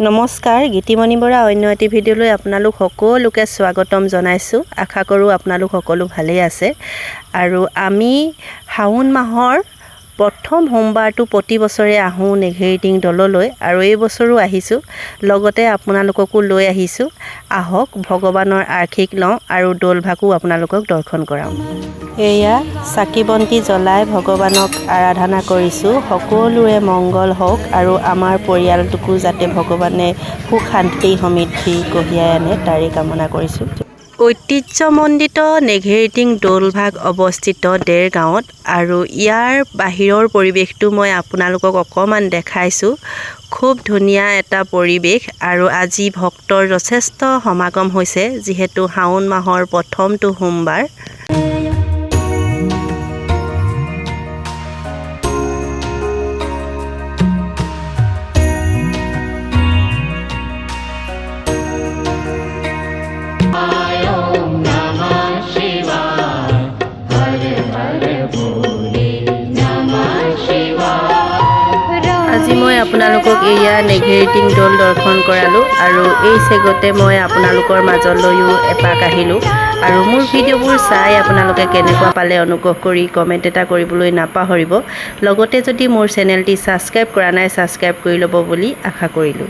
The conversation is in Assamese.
নমস্কাৰ, গীতিমণি বৰা অন্য এটি ভিডিঅ'লৈ আপোনালোক সকলোকে স্বাগতম জনাইছোঁ। আশা কৰোঁ আপোনালোক সকলো ভালেই আছে। আৰু আমি শাওণ মাহৰ প্ৰথম সোমবাৰটো প্ৰতি বছৰে আহোঁ নেঘেৰিটিং দললৈ, আৰু এই বছৰো আহিছোঁ। লগতে আপোনালোককো লৈ আহিছোঁ। আহক ভগৱানৰ আশীষ লওঁ আৰু দৌলভাগো আপোনালোকক দৰ্শন কৰাওঁ। এয়া চাকি বন্তি জ্বলাই ভগৱানক আৰাধনা কৰিছোঁ। সকলোৰে মংগল হওক আৰু আমাৰ পৰিয়ালটোকো যাতে ভগৱানে সুখ শান্তি সমৃদ্ধি কঢ়িয়াই আনে তাৰে কামনা কৰিছোঁ। ঐতিহ্যমণ্ডিত নেঘেৰিটিং দৌলভাগ অৱস্থিত দেৰগাঁৱত, আৰু ইয়াৰ বাহিৰৰ পৰিৱেশটো মই আপোনালোকক অকণমান দেখাইছোঁ। খুব ধুনীয়া এটা পৰিৱেশ, আৰু আজি ভক্তৰ যথেষ্ট সমাগম হৈছে যিহেতু শাওণ মাহৰ প্ৰথমটো সোমবাৰ। আজি মই আপোনালোকক এয়া নেঘেৰিটিং দৌল দৰ্শন কৰালোঁ, আৰু এই চেগতে মই আপোনালোকৰ মাজলৈও এপাক আহিলোঁ। আৰু মোৰ ভিডিঅ'বোৰ চাই আপোনালোকে কেনেকুৱা পালে অনুগ্ৰহ কৰি কমেণ্ট এটা কৰিবলৈ নাপাহৰিব। লগতে যদি মোৰ চেনেলটি ছাবস্ক্ৰাইব কৰা নাই, ছাবস্ক্ৰাইব কৰি ল'ব বুলি আশা কৰিলোঁ।